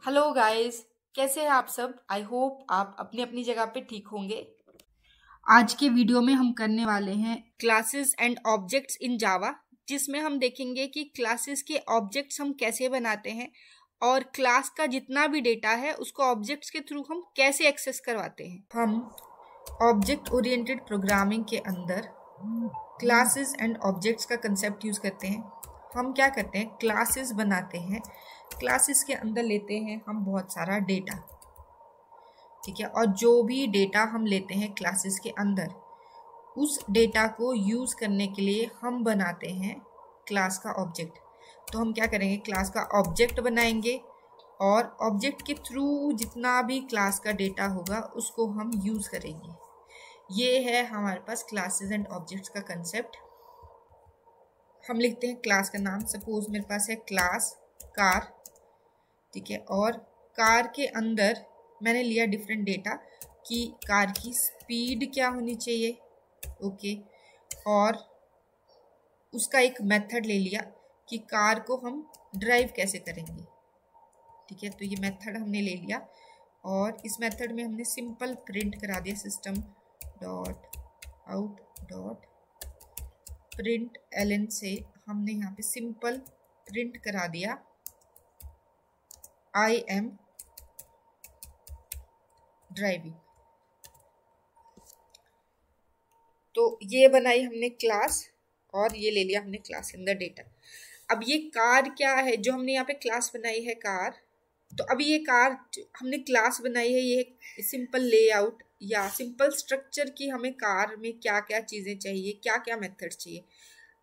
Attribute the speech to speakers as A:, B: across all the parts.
A: Hello guys, कैसे हैं आप सब। आई होप आप अपनी अपनी जगह पे ठीक होंगे। आज के वीडियो में हम करने वाले हैं क्लासेस एंड ऑब्जेक्ट्स इन जावा, जिसमें हम देखेंगे कि क्लासेस के ऑब्जेक्ट्स हम कैसे बनाते हैं और क्लास का जितना भी डेटा है उसको ऑब्जेक्ट्स के थ्रू हम कैसे एक्सेस करवाते हैं। हम ऑब्जेक्ट ओरिएंटेड प्रोग्रामिंग के अंदर क्लासेस एंड ऑब्जेक्ट्स का कंसेप्ट यूज करते हैं। हम क्या करते हैं, क्लासेस बनाते हैं। क्लासेस के अंदर लेते हैं हम बहुत सारा डेटा, ठीक है। और जो भी डेटा हम लेते हैं क्लासेस के अंदर, उस डेटा को यूज करने के लिए हम बनाते हैं क्लास का ऑब्जेक्ट। तो हम क्या करेंगे, क्लास का ऑब्जेक्ट बनाएंगे और ऑब्जेक्ट के थ्रू जितना भी क्लास का डेटा होगा उसको हम यूज करेंगे। ये है हमारे पास क्लासेस एंड ऑब्जेक्ट्स का कंसेप्ट। हम लिखते हैं क्लास का नाम। सपोज मेरे पास है क्लास कार, ठीक है। और कार के अंदर मैंने लिया डिफरेंट डेटा कि कार की स्पीड क्या होनी चाहिए, ओके। और उसका एक मेथड ले लिया कि कार को हम ड्राइव कैसे करेंगे, ठीक है। तो ये मेथड हमने ले लिया और इस मेथड में हमने सिंपल प्रिंट करा दिया system dot out dot println से हमने यहाँ पे सिंपल प्रिंट करा दिया आई एम ड्राइविंग। तो ये बनाई हमने क्लास और ये ले लिया हमने क्लास के अंदर डेटा। अब ये कार क्या है, जो हमने यहाँ पे क्लास बनाई है कार। तो अभी ये कार हमने क्लास बनाई है, ये सिंपल लेआउट या सिंपल स्ट्रक्चर की हमें कार में क्या क्या चीज़ें चाहिए, क्या क्या मेथड चाहिए।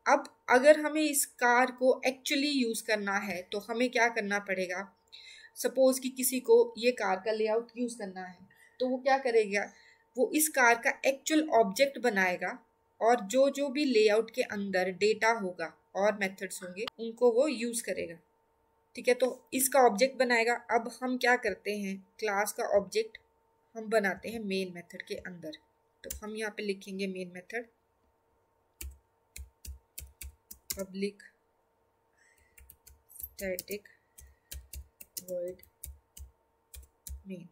A: अब अगर हमें इस कार को एक्चुअली यूज़ करना है तो हमें क्या करना पड़ेगा। सपोज कि किसी को ये कार का लेआउट यूज़ करना है तो वो क्या करेगा, वो इस कार का एक्चुअल ऑब्जेक्ट बनाएगा और जो जो भी लेआउट के अंदर डेटा होगा और मेथड्स होंगे उनको वो यूज़ करेगा, ठीक है। तो इसका ऑब्जेक्ट बनाएगा। अब हम क्या करते हैं, क्लास का ऑब्जेक्ट हम बनाते हैं मेन मेथड के अंदर। तो हम यहाँ पे लिखेंगे main method public static void main.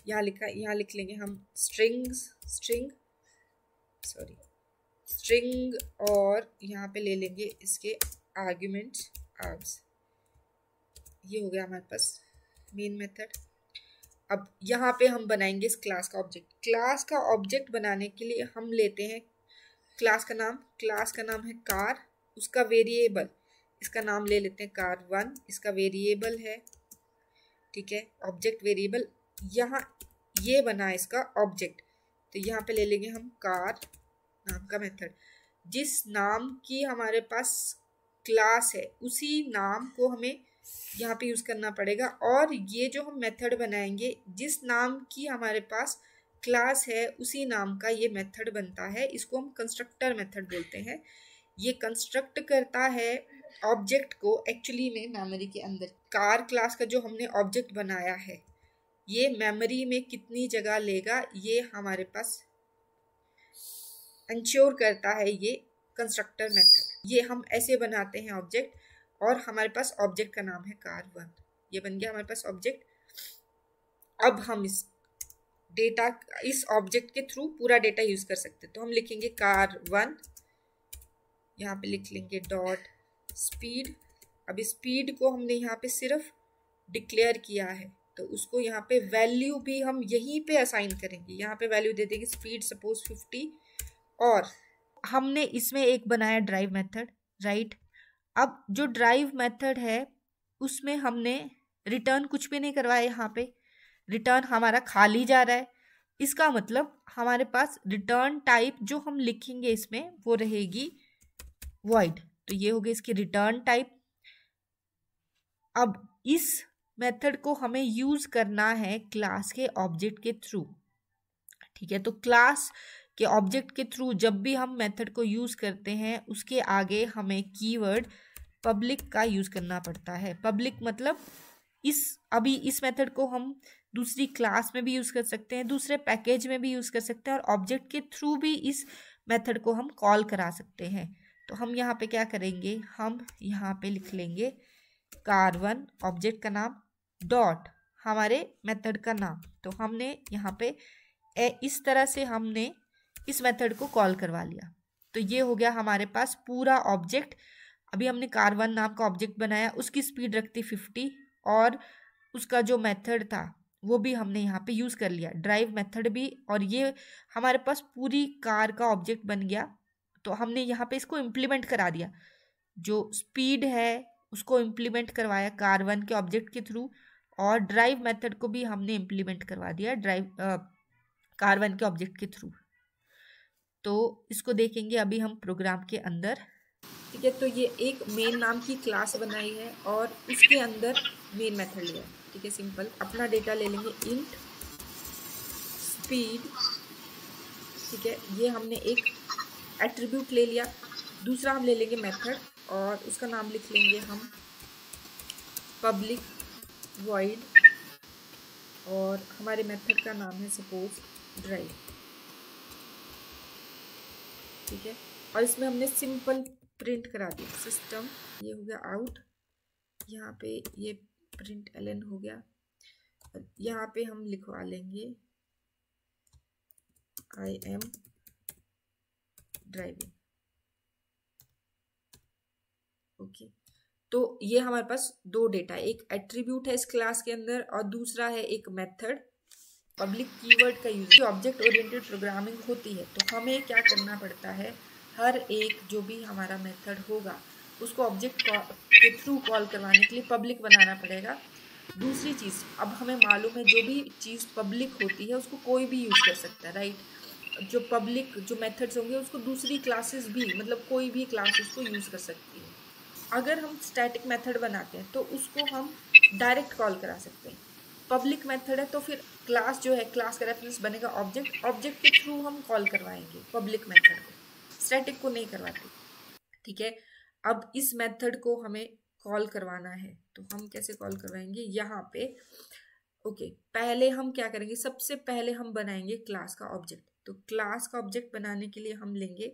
A: यहाँ लिखा, यहाँ लिख लेंगे हम स्ट्रिंग और यहाँ पे ले लेंगे इसके आर्ग्यूमेंट्स आर्ग्स। ये हो गया हमारे पास मेन मेथड। अब यहाँ पे हम बनाएंगे इस क्लास का ऑब्जेक्ट। क्लास का ऑब्जेक्ट बनाने के लिए हम लेते हैं क्लास का नाम है कार, उसका वेरिएबल, इसका नाम ले लेते हैं car1, इसका वेरिएबल है, ठीक है, ऑब्जेक्ट वेरिएबल। यहाँ ये बना इसका ऑब्जेक्ट। तो यहाँ पे ले लेंगे हम कार नाम का मेथड। जिस नाम की हमारे पास क्लास है उसी नाम को हमें यहाँ पे यूज़ करना पड़ेगा। और ये जो हम मेथड बनाएंगे, जिस नाम की हमारे पास क्लास है उसी नाम का ये मेथड बनता है। इसको हम कंस्ट्रक्टर मेथड बोलते हैं। ये कंस्ट्रक्ट करता है ऑब्जेक्ट को एक्चुअली में मेमोरी के अंदर। कार क्लास का जो हमने ऑब्जेक्ट बनाया है ये मेमोरी में कितनी जगह लेगा ये हमारे पास इंश्योर करता है ये कंस्ट्रक्टर मेथड। ये हम ऐसे बनाते हैं ऑब्जेक्ट और हमारे पास ऑब्जेक्ट का नाम है car1। ये बन गया हमारे पास ऑब्जेक्ट। अब हम इस डेटा, इस ऑब्जेक्ट के थ्रू पूरा डेटा यूज कर सकते हैं। तो हम लिखेंगे car1, यहाँ पे लिख लेंगे डॉट स्पीड। अब स्पीड को हमने यहाँ पे सिर्फ डिक्लेयर किया है तो उसको यहाँ पे वैल्यू भी हम यहीं पे असाइन करेंगे। यहाँ पे वैल्यू दे देंगे स्पीड सपोज 50। और हमने इसमें एक बनाया ड्राइव मेथड, राइट। अब जो ड्राइव मेथड है उसमें हमने रिटर्न कुछ भी नहीं करवाया, यहाँ पे रिटर्न हमारा खाली जा रहा है। इसका मतलब हमारे पास रिटर्न टाइप जो हम लिखेंगे इसमें वो रहेगी void। तो ये हो गई इसकी रिटर्न टाइप। अब इस मेथड को हमें यूज करना है क्लास के ऑब्जेक्ट के थ्रू, ठीक है। तो क्लास के ऑब्जेक्ट के थ्रू जब भी हम मेथड को यूज करते हैं उसके आगे हमें कीवर्ड पब्लिक का यूज करना पड़ता है। पब्लिक मतलब अभी इस मेथड को हम दूसरी क्लास में भी यूज कर सकते हैं, दूसरे पैकेज में भी यूज कर सकते हैं और ऑब्जेक्ट के थ्रू भी इस मेथड को हम कॉल करा सकते हैं। तो हम यहाँ पे क्या करेंगे, हम यहाँ पे लिख लेंगे car1 ऑब्जेक्ट का नाम डॉट हमारे मेथड का नाम। तो हमने यहाँ पे इस तरह से हमने इस मेथड को कॉल करवा लिया। तो ये हो गया हमारे पास पूरा ऑब्जेक्ट। अभी हमने कार1 नाम का ऑब्जेक्ट बनाया, उसकी स्पीड रखती 50 और उसका जो मेथड था वो भी हमने यहाँ पे यूज़ कर लिया, ड्राइव मेथड भी। और ये हमारे पास पूरी कार का ऑब्जेक्ट बन गया। तो हमने यहाँ पे इसको इम्प्लीमेंट करा दिया, जो स्पीड है उसको इम्प्लीमेंट करवाया कार1 के ऑब्जेक्ट के थ्रू, और ड्राइव मेथड को भी हमने इम्प्लीमेंट करवा दिया ड्राइव कार1 के ऑब्जेक्ट के थ्रू। तो इसको देखेंगे अभी हम प्रोग्राम के अंदर। ठीक है, तो ये एक मेन नाम की क्लास बनाई है और उसके अंदर मेन मेथड लिया। ठीक है, सिंपल अपना डेटा ले लेंगे इंट स्पीड। ठीक है, ये हमने एक एट्रीब्यूट ले लिया। दूसरा हम ले लेंगे मेथड और उसका नाम लिख लेंगे हम पब्लिक वॉइड, और हमारे मेथड का नाम है सपोज ड्राइव। ठीक है, और इसमें हमने सिंपल प्रिंट करा दिया सिस्टम, ये हो गया आउट, यहाँ पे ये प्रिंट एलन हो गया। यहाँ पे हम लिखवा लेंगे आई एम ड्राइविंग। ओके, तो ये हमारे पास दो डेटा, एक एट्रीब्यूट है इस क्लास के अंदर और दूसरा है एक मेथड। पब्लिक कीवर्ड का यूज ऑब्जेक्ट ओरिएंटेड प्रोग्रामिंग होती है, तो हमें क्या करना पड़ता है, हर एक जो भी हमारा मेथड होगा उसको ऑब्जेक्ट के थ्रू कॉल करवाने के लिए पब्लिक बनाना पड़ेगा। दूसरी चीज़, अब हमें मालूम है जो भी चीज़ पब्लिक होती है उसको कोई भी यूज़ कर सकता है, राइट। जो पब्लिक जो मेथड्स होंगे उसको दूसरी क्लासेस भी, मतलब कोई भी क्लास उसको यूज़ कर सकती है। अगर हम स्टैटिक मेथड बनाते हैं तो उसको हम डायरेक्ट कॉल करा सकते हैं। पब्लिक मेथड है तो फिर क्लास जो है, क्लास का रेफरेंस बनेगा ऑब्जेक्ट, ऑब्जेक्ट के थ्रू हम कॉल करवाएंगे पब्लिक मेथड को, स्टैटिक को नहीं करवाते। ठीक है, अब इस मेथड को हमें कॉल करवाना है, तो हम कैसे कॉल करवाएंगे यहाँ पे। ओके, पहले हम क्या करेंगे, सबसे पहले हम बनाएंगे क्लास का ऑब्जेक्ट। तो क्लास का ऑब्जेक्ट बनाने के लिए हम लेंगे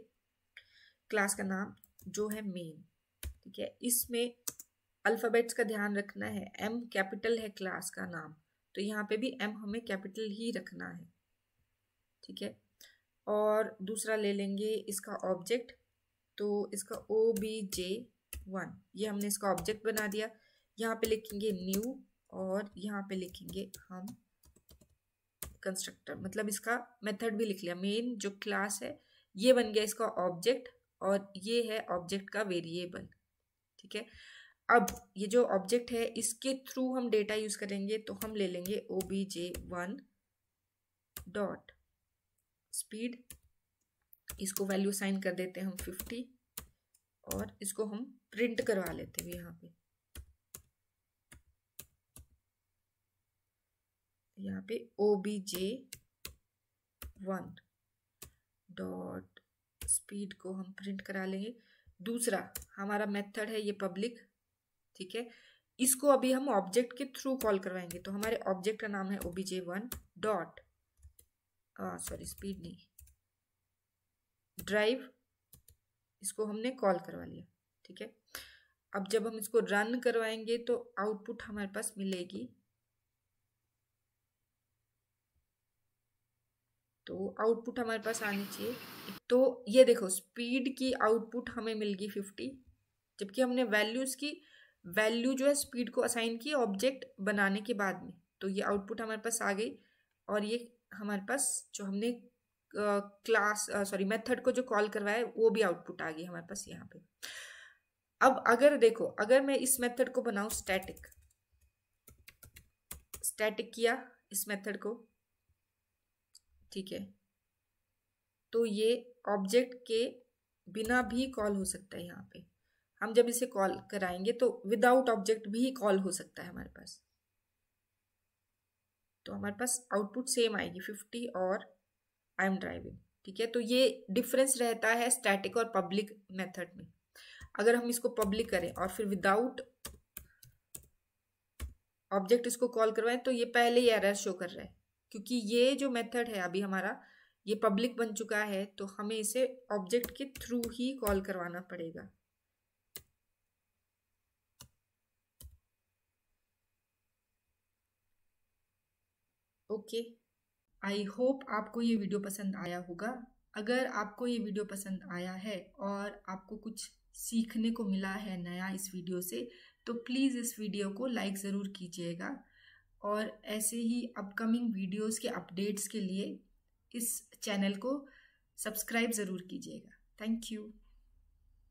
A: क्लास का नाम जो है मेन। ठीक है, इसमें अल्फाबेट्स का ध्यान रखना है, एम कैपिटल है क्लास का नाम, तो यहाँ पे भी एम हमें कैपिटल ही रखना है। ठीक है, और दूसरा ले लेंगे इसका ऑब्जेक्ट, तो इसका obj1, ये हमने इसका ऑब्जेक्ट बना दिया। यहाँ पे लिखेंगे न्यू और यहाँ पे लिखेंगे हम कंस्ट्रक्टर, मतलब इसका मेथड भी लिख लिया। मेन जो क्लास है ये बन गया इसका ऑब्जेक्ट और ये है ऑब्जेक्ट का वेरिएबल। ठीक है, अब ये जो ऑब्जेक्ट है इसके थ्रू हम डेटा यूज करेंगे, तो हम ले लेंगे obj1 डॉट स्पीड, इसको वैल्यू साइन कर देते हैं हम 50 और इसको हम प्रिंट करवा लेते हैं यहाँ पे obj1 डॉट स्पीड को हम प्रिंट करा लेंगे। दूसरा हमारा मेथड है ये पब्लिक। ठीक है, इसको अभी हम ऑब्जेक्ट के थ्रू कॉल करवाएंगे, तो हमारे ऑब्जेक्ट का नाम है obj1 डॉट स्पीड नहीं, ड्राइव, इसको हमने कॉल करवा लिया। ठीक है, अब जब हम इसको रन करवाएंगे तो आउटपुट हमारे पास मिलेगी, तो आउटपुट हमारे पास आनी चाहिए। तो ये देखो स्पीड की आउटपुट हमें मिल गई 50, जबकि हमने वैल्यू जो है स्पीड को असाइन की ऑब्जेक्ट बनाने के बाद में, तो ये आउटपुट हमारे पास आ गई। और ये हमारे पास जो हमने मेथड को जो कॉल करवाया वो भी आउटपुट आ गई हमारे पास यहाँ पे। अब अगर देखो, अगर मैं इस मेथड को बनाऊं स्टैटिक किया इस मेथड को, ठीक है, तो ये ऑब्जेक्ट के बिना भी कॉल हो सकता है। यहाँ पे हम जब इसे कॉल कराएंगे तो विदाउट ऑब्जेक्ट भी कॉल हो सकता है हमारे पास, तो हमारे पास आउटपुट सेम आएगी 50 और आई एम ड्राइविंग। ठीक है, तो ये डिफरेंस रहता है स्टैटिक और पब्लिक मेथड में। अगर हम इसको पब्लिक करें और फिर विदाउट ऑब्जेक्ट इसको कॉल करवाएं तो ये पहले ही एरर शो कर रहा है, क्योंकि ये जो मेथड है अभी हमारा ये पब्लिक बन चुका है, तो हमें इसे ऑब्जेक्ट के थ्रू ही कॉल करवाना पड़ेगा। ओके, आई होप आपको ये वीडियो पसंद आया होगा। अगर आपको ये वीडियो पसंद आया है और आपको कुछ सीखने को मिला है नया इस वीडियो से, तो प्लीज़ इस वीडियो को लाइक ज़रूर कीजिएगा और ऐसे ही अपकमिंग वीडियोस के अपडेट्स के लिए इस चैनल को सब्सक्राइब ज़रूर कीजिएगा। Thank you.